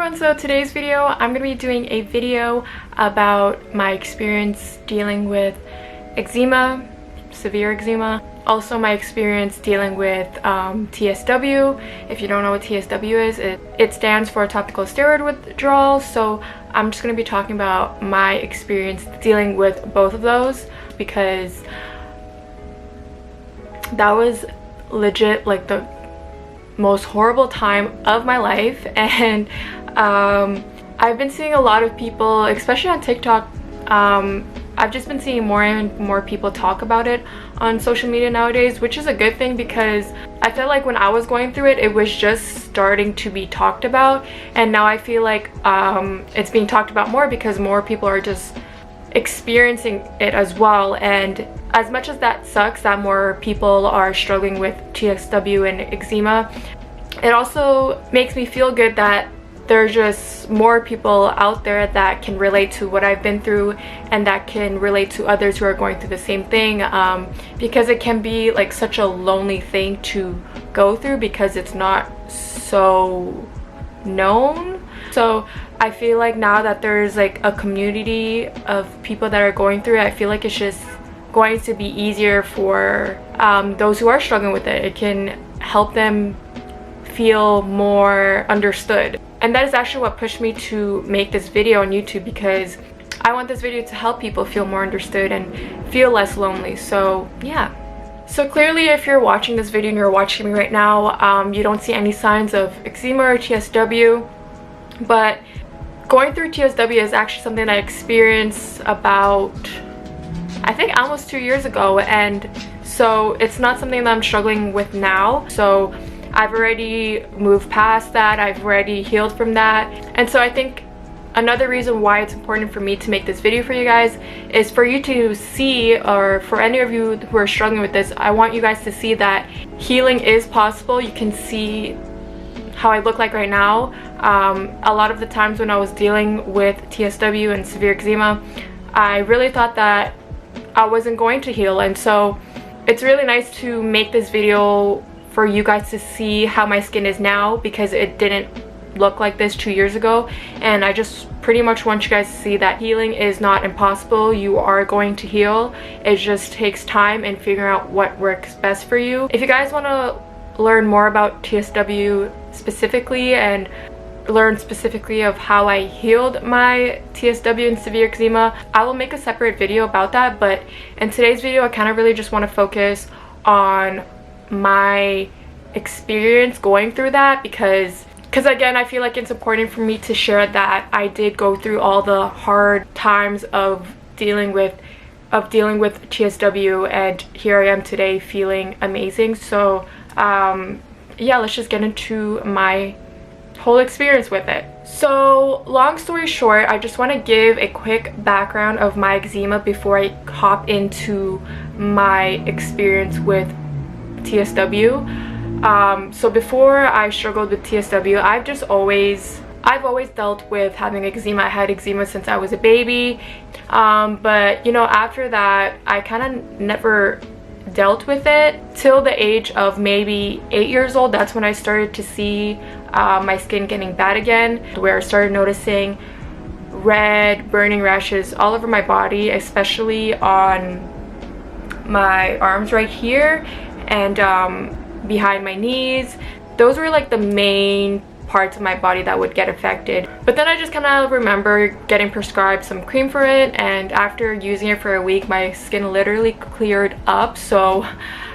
everyone, so today's video I'm going to be doing a video about my experience dealing with eczema, severe eczema. Also my experience dealing with TSW. If you don't know what TSW is, it stands for topical steroid withdrawal. So I'm just going to be talking about my experience dealing with both of those, because that was legit like the most horrible time of my life. And I've been seeing a lot of people, especially on TikTok, I've just been seeing more and more people talk about it on social media nowadays, which is a good thing, because I felt like when I was going through it, it was just starting to be talked about, and now I feel like it's being talked about more because more people are just experiencing it as well. And as much as that sucks that more people are struggling with TSW and eczema, it also makes me feel good that there's just more people out there that can relate to what I've been through and that can relate to others who are going through the same thing, because it can be like such a lonely thing to go through because it's not so known. So I feel like now that there's like a community of people that are going through it, I feel like it's just going to be easier for those who are struggling with it. It can help them feel more understood. And that is actually what pushed me to make this video on YouTube, because I want this video to help people feel more understood and feel less lonely. So yeah. So clearly, if you're watching this video and you're watching me right now, you don't see any signs of eczema or TSW, but going through TSW is actually something I experienced about, I think, almost 2 years ago, and so it's not something that I'm struggling with now. So I've already moved past that, I've already healed from that. And so I think another reason why it's important for me to make this video for you guys is for you to see, or for any of you who are struggling with this, I want you guys to see that healing is possible. You can see how I look like right now. A lot of the times when I was dealing with TSW and severe eczema, I really thought that I wasn't going to heal, and so it's really nice to make this video for you guys to see how my skin is now, because it didn't look like this 2 years ago. And I just pretty much want you guys to see that healing is not impossible. You are going to heal. It just takes time and figuring out what works best for you. If you guys want to learn more about TSW specifically and learn specifically of how I healed my TSW and severe eczema, I will make a separate video about that. But in today's video, I kind of really just want to focus on my experience going through that, because again, I feel like it's important for me to share that I did go through all the hard times of dealing with TSW, and here I am today feeling amazing. So yeah, let's just get into my whole experience with it. So long story short, I just want to give a quick background of my eczema before I hop into my experience with TSW. So before I struggled with TSW, I've always dealt with having eczema. I had eczema since I was a baby, but you know, after that I kind of never dealt with it till the age of maybe 8 years old. That's when I started to see my skin getting bad again, where I started noticing red burning rashes all over my body, especially on my arms right here and behind my knees. Those were like the main parts of my body that would get affected. But then I just kind of remember getting prescribed some cream for it, and after using it for a week, my skin literally cleared up. So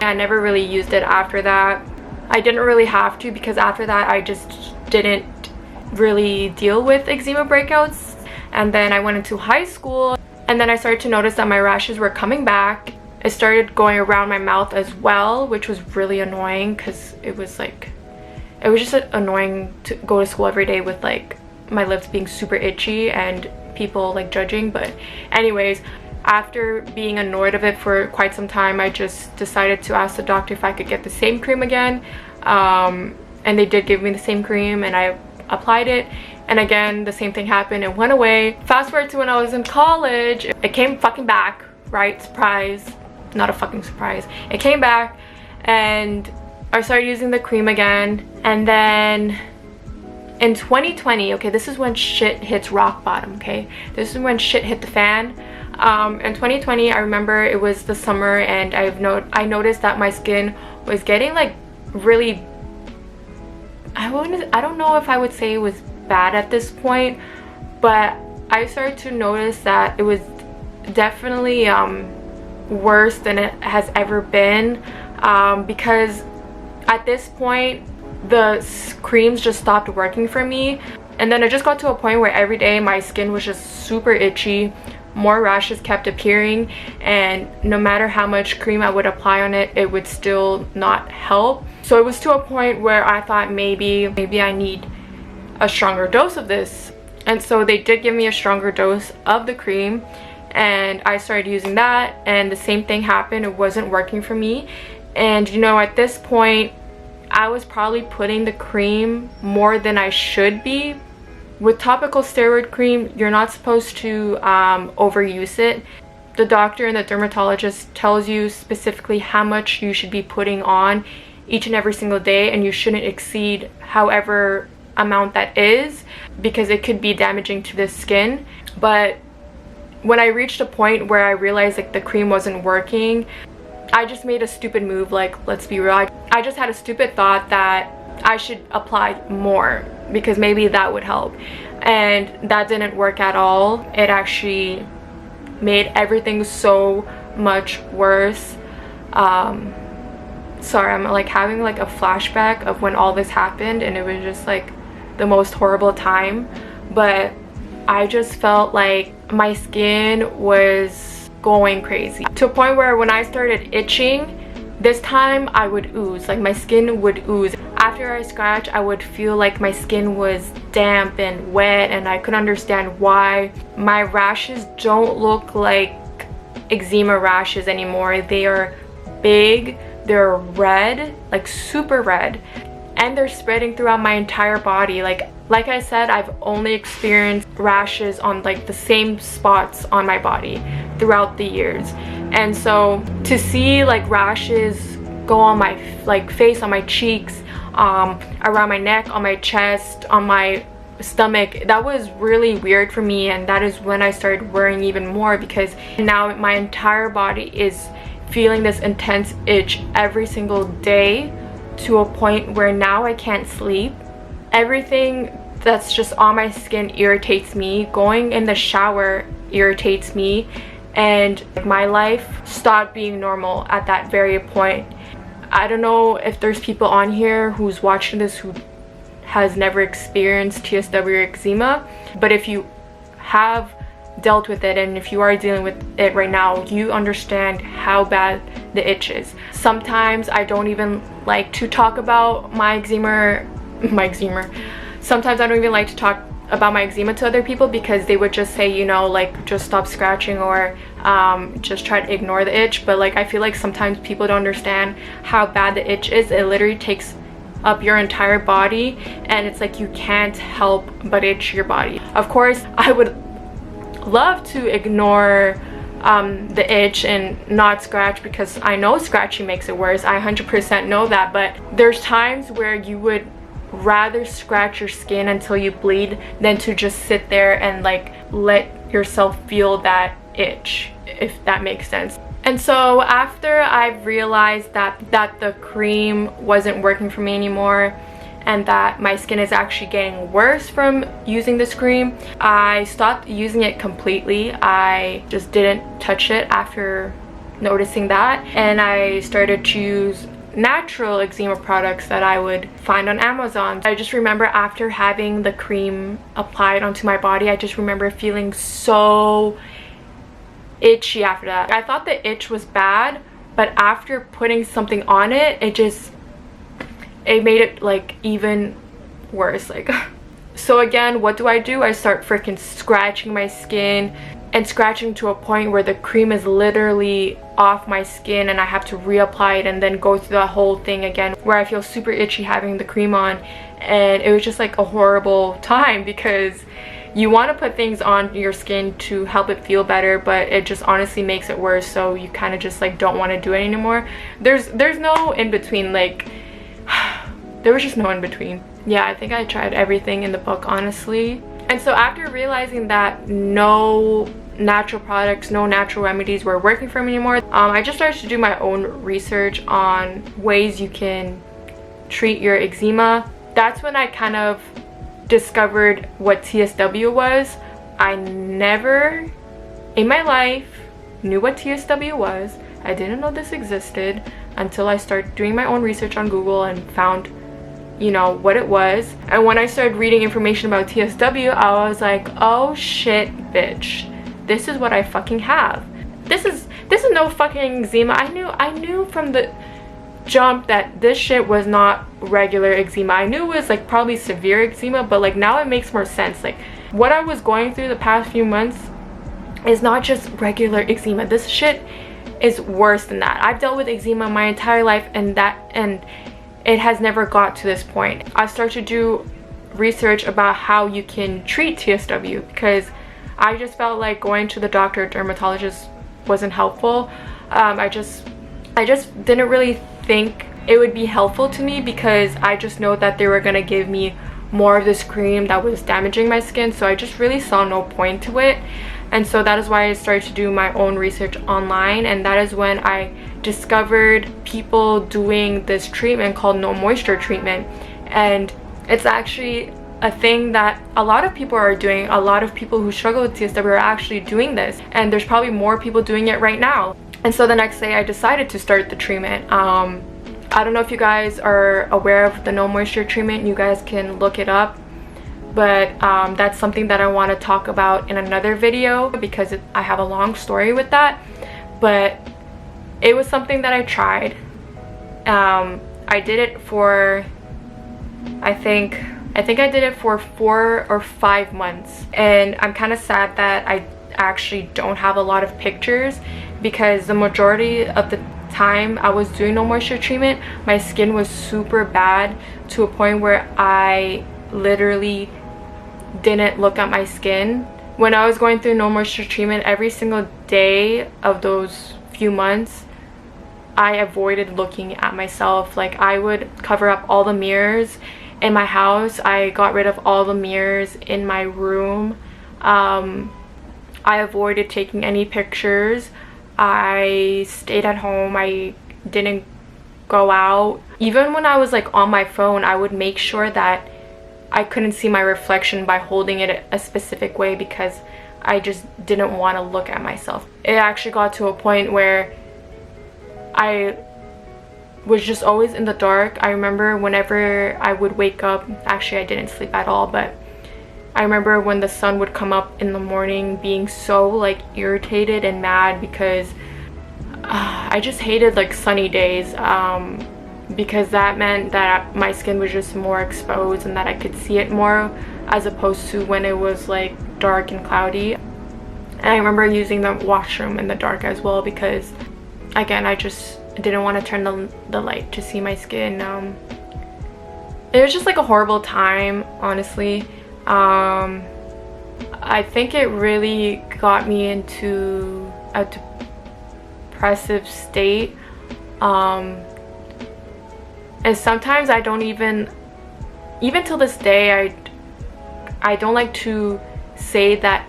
I never really used it after that. I didn't really have to, because after that I just didn't really deal with eczema breakouts. And then I went into high school, and then I started to notice that my rashes were coming back. It started going around my mouth as well, which was really annoying, because it was just annoying to go to school every day with like my lips being super itchy and people like judging. But anyways, after being annoyed of it for quite some time, I just decided to ask the doctor if I could get the same cream again, and they did give me the same cream, and I applied it, and again the same thing happened. It went away. Fast forward to when I was in college, it came fucking back, right? Surprise. Not a fucking surprise. It came back, and I started using the cream again, and then in 2020, okay, this is when shit hits rock bottom, okay? This is when shit hit the fan. In 2020, I remember it was the summer, and I noticed that my skin was getting like really, I don't know if I would say it was bad at this point, but I started to notice that it was definitely worse than it has ever been, because at this point the creams just stopped working for me. And then it just got to a point where every day my skin was just super itchy, more rashes kept appearing, and no matter how much cream I would apply on it, it would still not help. So it was to a point where I thought maybe I need a stronger dose of this. And so they did give me a stronger dose of the cream, and I started using that, and the same thing happened. It wasn't working for me. And you know, at this point I was probably putting the cream more than I should be. With topical steroid cream, you're not supposed to overuse it. The doctor and the dermatologist tells you specifically how much you should be putting on each and every single day, and you shouldn't exceed however amount that is, because it could be damaging to the skin. But when I reached a point where I realized like the cream wasn't working, I just made a stupid move. Like, let's be real, I just had a stupid thought that I should apply more because maybe that would help, and that didn't work at all. It actually made everything so much worse. Sorry, I'm like having like a flashback of when all this happened, and it was just like the most horrible time. But I just felt like my skin was going crazy to a point where when I started itching, this time I would ooze, like my skin would ooze. After I scratch, I would feel like my skin was damp and wet, and I couldn't understand why. My rashes don't look like eczema rashes anymore. They are big, they're red, like super red, and they're spreading throughout my entire body. Like I said, I've only experienced rashes on like the same spots on my body throughout the years. And so to see like rashes go on my like face, on my cheeks, around my neck, on my chest, on my stomach, that was really weird for me. And that is when I started worrying even more, because now my entire body is feeling this intense itch every single day, to a point where now I can't sleep. Everything that's just on my skin irritates me. Going in the shower irritates me, and my life stopped being normal at that very point. I don't know if there's people on here who's watching this who has never experienced TSW or eczema, but if you have dealt with it, and if you are dealing with it right now, you understand how bad the itch is. Sometimes I don't even like to talk about my eczema. Sometimes I don't even like to talk about my eczema to other people, because they would just say, you know, like just stop scratching, or just try to ignore the itch. But like I feel like sometimes people don't understand how bad the itch is. It literally takes up your entire body, and it's like you can't help but itch your body. Of course, I would love to ignore the itch and not scratch, because I know scratching makes it worse. I 100% know that. But there's times where you would rather scratch your skin until you bleed than to just sit there and like let yourself feel that itch, if that makes sense. And so after I've realized that the cream wasn't working for me anymore, and that my skin is actually getting worse from using this cream, I stopped using it completely. I just didn't touch it after noticing that, and I started to use natural eczema products that I would find on Amazon. I just remember after having the cream applied onto my body, I just remember feeling so itchy after that. I thought the itch was bad, but after putting something on it, it made it like even worse. Like so again, what do? I start freaking scratching my skin, and scratching to a point where the cream is literally off my skin, and I have to reapply it and then go through the whole thing again, where I feel super itchy having the cream on. And it was just like a horrible time, because you want to put things on your skin to help it feel better, but it just honestly makes it worse. So you kind of just like don't want to do it anymore. There's no in between. Like there was just no in between. yeah, I think I tried everything in the book, honestly. And so after realizing that no natural products, no natural remedies were working for me anymore, I just started to do my own research on ways you can treat your eczema. That's when I kind of discovered what TSW was. I never in my life knew what TSW was. I didn't know this existed until I started doing my own research on Google and found, you know, what it was. And when I started reading information about TSW, I was like, oh shit, bitch, this is what I fucking have. This is no fucking eczema. I knew from the jump that this shit was not regular eczema. I knew it was like probably severe eczema, but like now it makes more sense. Like what I was going through the past few months is not just regular eczema. This shit is worse than that. I've dealt with eczema my entire life, and it has never got to this point. I started to do research about how you can treat TSW because I just felt like going to the doctor or dermatologist wasn't helpful. I just didn't really think it would be helpful to me because I just know that they were gonna give me more of this cream that was damaging my skin, so I just really saw no point to it. And so that is why I started to do my own research online, and that is when I discovered people doing this treatment called no moisture treatment. And it's actually a thing that a lot of people are doing. A lot of people who struggle with TSW are actually doing this, and there's probably more people doing it right now. And so the next day I decided to start the treatment. I don't know if you guys are aware of the no moisture treatment. You guys can look it up, but that's something that I want to talk about in another video because I have a long story with that. But it was something that I tried. I did it for, I think I did it for 4 or 5 months, and I'm kind of sad that I actually don't have a lot of pictures because the majority of the time I was doing no moisture treatment, my skin was super bad to a point where I literally didn't look at my skin. When I was going through no moisture treatment, every single day of those few months I avoided looking at myself. Like I would cover up all the mirrors in my house. I got rid of all the mirrors in my room. I avoided taking any pictures. I stayed at home. I didn't go out. Even when I was like on my phone, I would make sure that I couldn't see my reflection by holding it a specific way because I just didn't want to look at myself. It actually got to a point where I was just always in the dark. I remember whenever I would wake up, actually I didn't sleep at all, but I remember when the sun would come up in the morning being so like irritated and mad because I just hated like sunny days, because that meant that my skin was just more exposed and that I could see it more as opposed to when it was like dark and cloudy. And I remember using the washroom in the dark as well because again I just didn't want to turn the light to see my skin. It was just like a horrible time, honestly. I think it really got me into a depressive state, and sometimes I don't even till this day I don't like to say that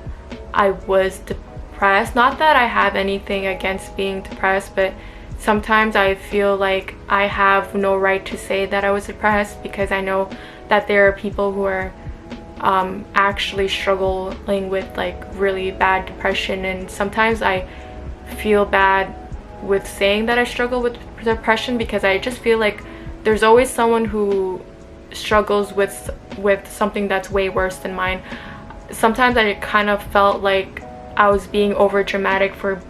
I was depressed. Not that I have anything against being depressed, but sometimes I feel like I have no right to say that I was depressed because I know that there are people who are actually struggling with like really bad depression, and sometimes I feel bad with saying that I struggle with depression because I just feel like there's always someone who struggles with something that's way worse than mine. Sometimes I kind of felt like I was being over dramatic for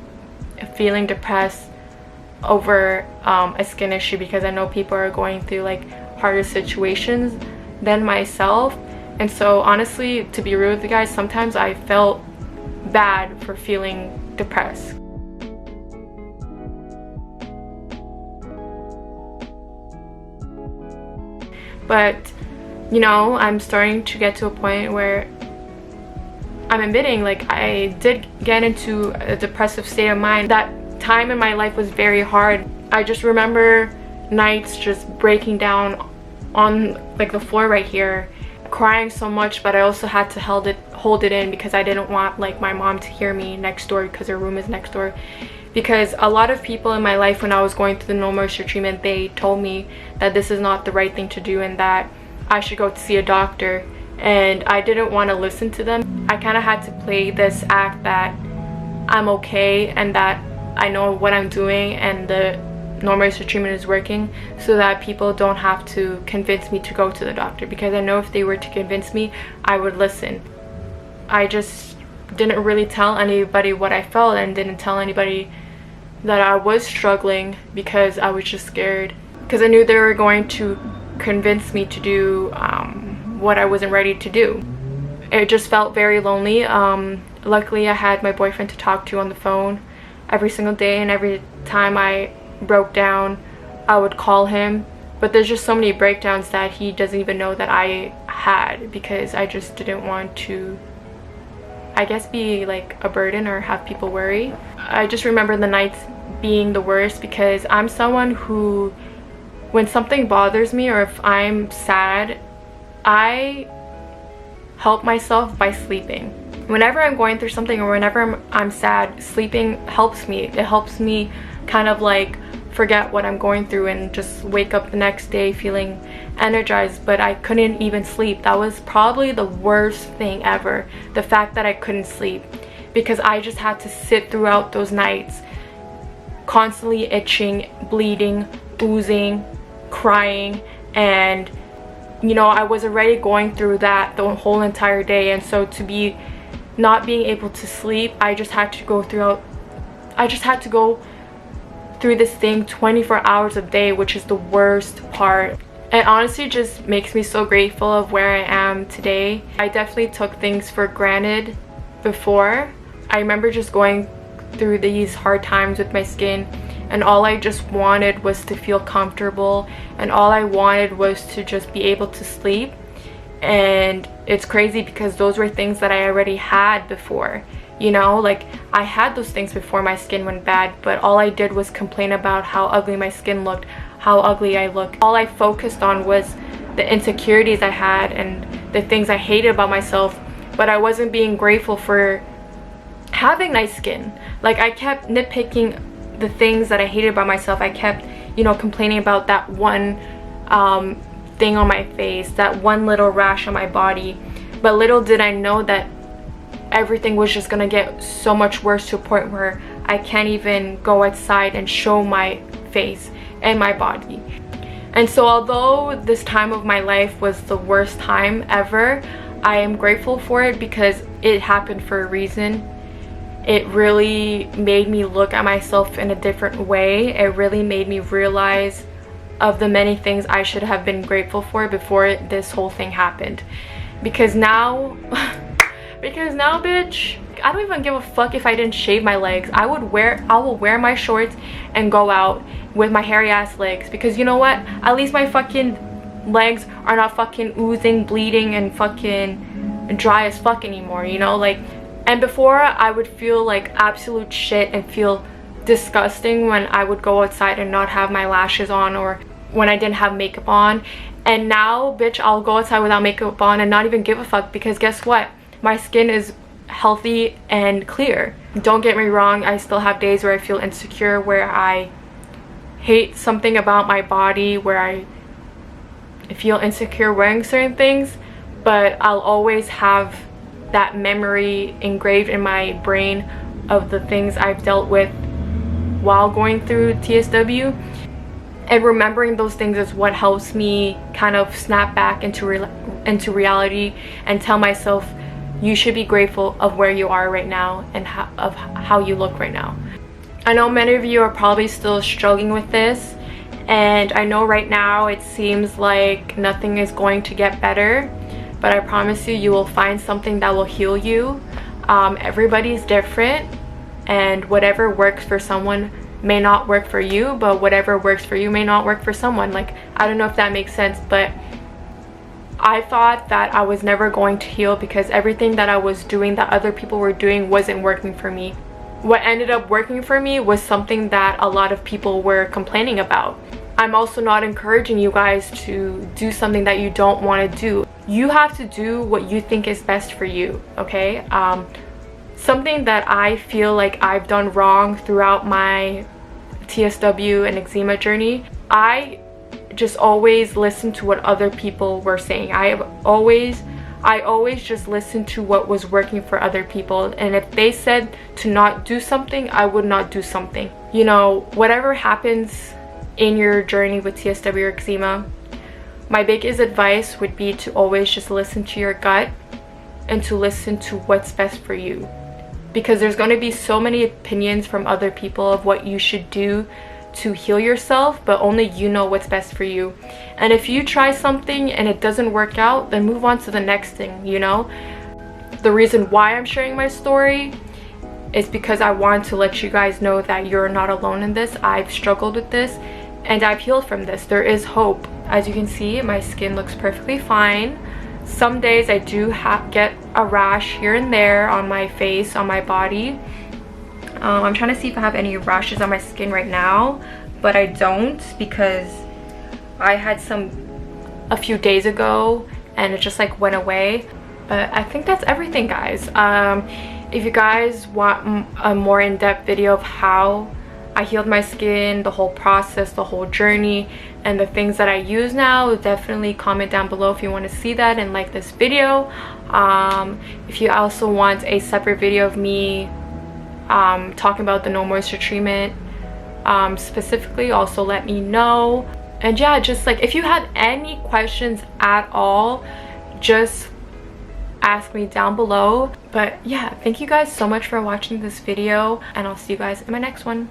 feeling depressed over a skin issue because I know people are going through like harder situations than myself. And so honestly, to be real with you guys, sometimes I felt bad for feeling depressed. But you know, I'm starting to get to a point where I'm admitting like I did get into a depressive state of mind. That time in my life was very hard. I just remember nights just breaking down on like the floor right here, crying so much, but I also had to hold it in because I didn't want like my mom to hear me next door, because her room is next door. Because a lot of people in my life when I was going through the no moisture treatment, they told me that this is not the right thing to do and that I should go to see a doctor, and I didn't want to listen to them. I kind of had to play this act that I'm okay and that I know what I'm doing and the no moisture treatment is working, so that people don't have to convince me to go to the doctor, because I know if they were to convince me, I would listen. I just didn't really tell anybody what I felt and didn't tell anybody that I was struggling because I was just scared, because I knew they were going to convince me to do what I wasn't ready to do. It just felt very lonely. Luckily I had my boyfriend to talk to on the phone every single day, and every time I broke down I would call him, but there's just so many breakdowns that he doesn't even know that I had, because I just didn't want to, I guess, be like a burden or have people worry. I just remember the nights being the worst, because I'm someone who, when something bothers me or if I'm sad, I help myself by sleeping. Whenever I'm going through something or whenever I'm sad, sleeping helps me. It helps me kind of like forget what I'm going through and just wake up the next day feeling energized. But I couldn't even sleep. That was probably the worst thing ever, the fact that I couldn't sleep, because I just had to sit throughout those nights constantly itching, bleeding, oozing, crying, and you know, I was already going through that the whole entire day, and so to be not being able to sleep, I just had to go through this thing 24 hours a day, which is the worst part. It honestly just makes me so grateful of where I am today. I definitely took things for granted before. I remember just going through these hard times with my skin, and all I just wanted was to feel comfortable, and all I wanted was to just be able to sleep. And it's crazy because those were things that I already had before, you know, like I had those things before my skin went bad, but all I did was complain about how ugly my skin looked, how ugly I looked. All I focused on was the insecurities I had and the things I hated about myself, but I wasn't being grateful for having nice skin. Like I kept nitpicking the things that I hated about myself. I kept, you know, complaining about that one thing on my face, that one little rash on my body, but little did I know that everything was just gonna get so much worse to a point where I can't even go outside and show my face and my body. And so although this time of my life was the worst time ever, I am grateful for it because it happened for a reason. It really made me look at myself in a different way. It really made me realize of the many things I should have been grateful for before this whole thing happened. Because now bitch, I don't even give a fuck if I didn't shave my legs. I will wear my shorts and go out with my hairy ass legs, because you know what, at least my fucking legs are not fucking oozing, bleeding, and fucking dry as fuck anymore, you know. Like, and before I would feel like absolute shit and feel disgusting when I would go outside and not have my lashes on, or when I didn't have makeup on. And now, bitch, I'll go outside without makeup on and not even give a fuck, because guess what, my skin is healthy and clear. Don't get me wrong, I still have days where I feel insecure, where I hate something about my body, where I feel insecure wearing certain things, but I'll always have that memory engraved in my brain of the things I've dealt with while going through TSW, and remembering those things is what helps me kind of snap back into reality and tell myself, you should be grateful of where you are right now and of how you look right now. I know many of you are probably still struggling with this, and I know right now it seems like nothing is going to get better, but I promise you, you will find something that will heal you. Everybody's different, and whatever works for someone may not work for you, but whatever works for you may not work for someone. Like, I don't know if that makes sense, but I thought that I was never going to heal because everything that I was doing that other people were doing wasn't working for me. What ended up working for me was something that a lot of people were complaining about. I'm also not encouraging you guys to do something that you don't want to do. You have to do what you think is best for you, okay? Something that I feel like I've done wrong throughout my TSW and eczema journey, I just always listened to what other people were saying. I always just listened to what was working for other people, and if they said to not do something, I would not do something. You know, whatever happens in your journey with TSW or eczema, my biggest advice would be to always just listen to your gut and to listen to what's best for you, because there's going to be so many opinions from other people of what you should do to heal yourself, but only you know what's best for you. And if you try something and it doesn't work out, then move on to the next thing, you know? The reason why I'm sharing my story is because I want to let you guys know that you're not alone in this. I've struggled with this and I've healed from this. There is hope. As you can see, my skin looks perfectly fine. Some days I do get a rash here and there on my face, on my body. I'm trying to see if I have any rashes on my skin right now, but I don't, because I had some a few days ago and it just like went away. But I think that's everything, guys. If you guys want a more in-depth video of how I healed my skin, the whole process, the whole journey, and the things that I use now, definitely comment down below if you want to see that and like this video. If you also want a separate video of me talking about the no moisture treatment specifically, also let me know. And yeah, just like if you have any questions at all, just ask me down below. But yeah, thank you guys so much for watching this video, and I'll see you guys in my next one.